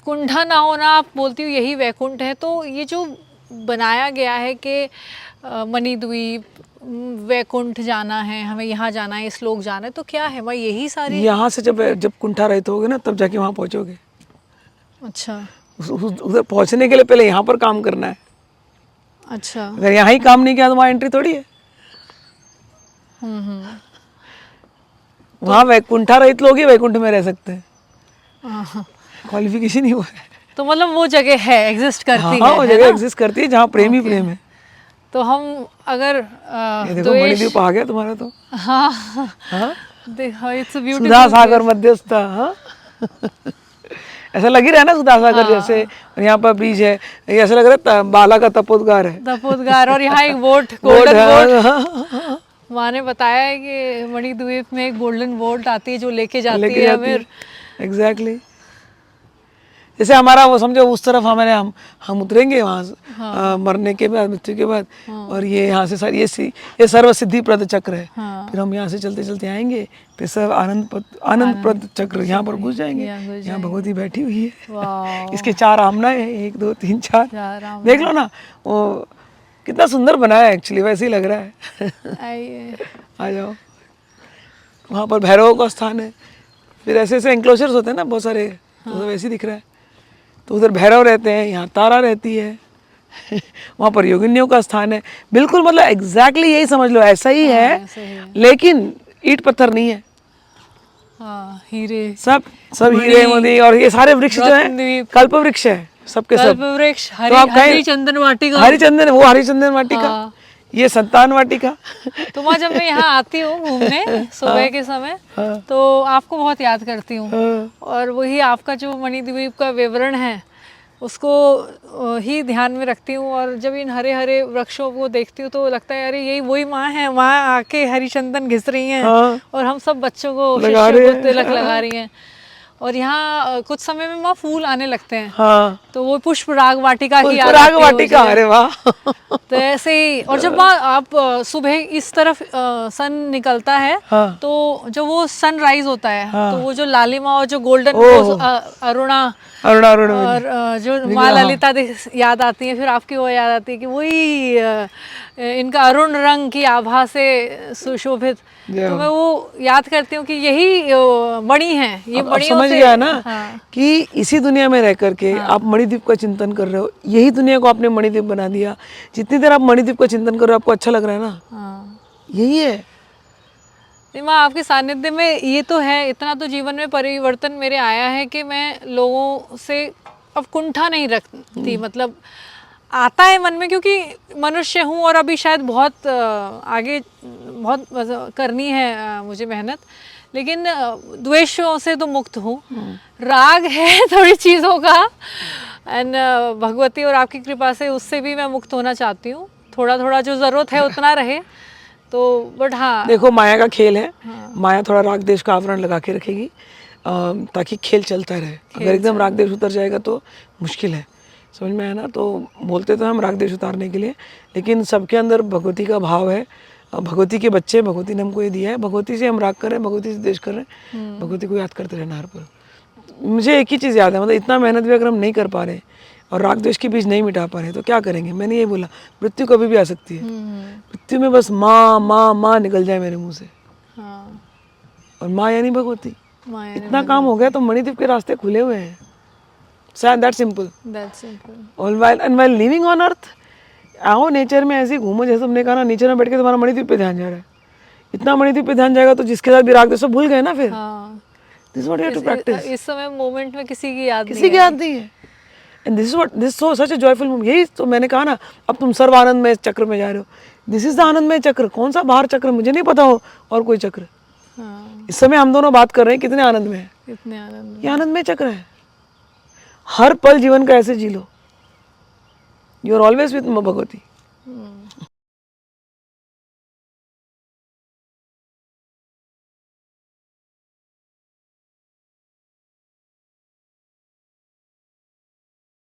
कुंठा ना होना, आप बोलती हो यही वैकुंठ है। तो ये जो बनाया गया है कि मणिद्वीप, वैकुंठ जाना है, हमें यहाँ जाना है, श्लोक जाना है, तो क्या है वह यही सारी? यहाँ से जब कुंठा रहित होगे ना तब जाके वहाँ पहुँचोगे। अच्छा उधर पहुँचने के लिए पहले यहाँ पर काम करना है। अच्छा। अगर यहाँ ही काम नहीं किया तो वहाँ एंट्री थोड़ी है। वहाँ वैकुंठा रहित लोग ही वैकुंठ में रह सकते हैं, क्वालिफिकेशन ही वो है। तो मतलब वो जगह है, एग्जिस्ट करती हाँ, है, वो जगह एग्जिस्ट करती है जहाँ प्रेम ही प्रेम है। तो हम अगर ये देखो मणिद्वीप आ गया तुम्हारा तो। हाँ हाँ, देखो इट्स ब्यूटीफुल सुधा सागर मध्यस्थ। हाँ ऐसा लग ही रहा है ना सुधा सागर जैसे, और यहाँ पर ब्रिज है, ये ऐसा लग रहा है बाला का तपोद्गार है। तपोद्गार, और यहाँ एक बोट, गोल्डन बोट। माँ ने बताया है कि मणिद्वीप में एक गोल्डन बोट आती है जो लेके जाती है हमें। एग्जैक्टली। जैसे हमारा वो समझो उस तरफ हमारे हम उतरेंगे वहाँ से, मरने के बाद, मृत्यु के बाद, और ये यहाँ से ये सर्व सिद्धि प्रद चक्र है। फिर हम यहाँ से चलते चलते आएंगे, फिर सब आनंद प्रद चक्र यहाँ पर घुस जाएंगे। यहाँ भगवती बैठी हुई है। इसके 4 आमनाएं हैं, 1 2 3 4। देख लो ना, वो कितना सुंदर बनाया है। एक्चुअली वैसे ही लग रहा है। आ जाओ। वहाँ पर भैरव का स्थान है। फिर ऐसे ऐसे एंक्लोजर्स होते हैं ना बहुत सारे, तो वैसे ही दिख रहा है। तो उधर भैरव रहते हैं, यहाँ तारा रहती है। वहाँ पर योगिनियों का स्थान है। बिल्कुल मतलब एग्जैक्टली यही समझ लो, ऐसा ही है, लेकिन ईंट पत्थर नहीं है। हीरे, सब हीरे मोती, और ये सारे वृक्ष जो है कल्प वृक्ष है, सबके सब कल्प वृक्ष। हरिचंदन वाटिका, हरिचंदन, वो हरिचंदन वाटिका, ये संतान वाटिका। तो माँ जब मैं यहाँ आती हूँ घूमने सुबह के समय, तो आपको बहुत याद करती हूँ। और वही आपका जो मणिद्वीप का विवरण है उसको ही ध्यान में रखती हूँ। और जब इन हरे हरे वृक्षों को देखती हूँ तो लगता है अरे यही वही माँ है, वहाँ आके हरिचंदन घिस रही हैं। और हम सब बच्चों को, शिष्यों को तिलक लगा रही हैं। और यहाँ कुछ समय में माँ फूल आने लगते हैं। तो वो पुष्प राग वाटिका की याद आती है। वाटिका, अरे वाह। तो ऐसे ही, और जब आप सुबह इस तरफ सन निकलता है, तो जो वो सनराइज होता है, तो वो जो लालिमा और जो गोल्डन अरुणा और जो माँ ललिता याद आती है, फिर आपकी वो याद आती है कि वही इनका अरुण रंग की आभा से सुशोभित। तो मैं वो याद करती हूँ कि यही मणि है। ये मणि समझ गया ना कि इसी दुनिया में रह करके आप मणिद्वीप का चिंतन कर रहे हो, यही दुनिया को आपने मणिद्वीप बना दिया। जितनी देर आप मणिद्वीप का चिंतन कर रहे हो आपको अच्छा लग रहा है ना, यही है। माँ आपके सानिध्य में ये तो है, इतना तो जीवन में परिवर्तन मेरे आया है कि मैं लोगों से अब कुंठा नहीं रखती। मतलब आता है मन में, क्योंकि मनुष्य हूँ और अभी शायद बहुत आगे बहुत करनी है मुझे मेहनत, लेकिन द्वेषों से तो मुक्त हूँ। राग है थोड़ी चीज़ों का, एंड भगवती और आपकी कृपा से उससे भी मैं मुक्त होना चाहती हूँ। थोड़ा थोड़ा जो ज़रूरत है उतना रहे तो, बट हाँ देखो माया का खेल है। माया थोड़ा राग देश का आवरण लगा के रखेगी ताकि खेल चलता रहे। अगर एकदम राग देश उतर जाएगा तो मुश्किल है, समझ में आया ना। तो बोलते तो हम राग देश उतारने के लिए, लेकिन सबके अंदर भगवती का भाव है। भगवती के बच्चे, भगवती ने हमको ये दिया है। भगवती से हम राग कर रहे हैं, भगवती से देश कर रहे हैं, भगवती को याद करते रहना हर पल। मुझे एक ही चीज़ याद है, मतलब इतना मेहनत भी अगर हम नहीं कर पा रहे और राग द्वेष के बीज नहीं मिटा पा रहे तो क्या करेंगे। मैंने ये बोला, मृत्यु कभी भी आ सकती है। मृत्यु में बस माँ माँ माँ निकल जाए मेरे मुंह से, और माँ यानी भगवती। इतना काम हो गया तो मणिद्वीप के रास्ते खुले हुए हैं। That's simple. And while living on earth, आओ नेचर में ऐसे घूमो, जैसे हमने कहा ना, नेचर में बैठ के तुम्हारा मणिद्वीप पे ध्यान जा रहा है। इतना मणिद्वीप पे ध्यान जाएगा तो जिसके साथ भी राग द्वेष सब भूल गए ना फिर। This is what you have to practice. इस समय मोमेंट में किसी की याद नहीं है। And this is such a joyful moment. यही तो मैंने कहा ना, अब तुम सर्व आनंदमय चक्र में जा रहे हो। This is the आनंदमय चक्र। कौन सा बाहर चक्र मुझे नहीं पता हो और कोई चक्र। इस समय हम दोनों बात कर रहे हैं कितने आनंद में है। ये आनंदमय चक्र है। हर पल जीवन का ऐसे जी लो। You are always with Bhagwati.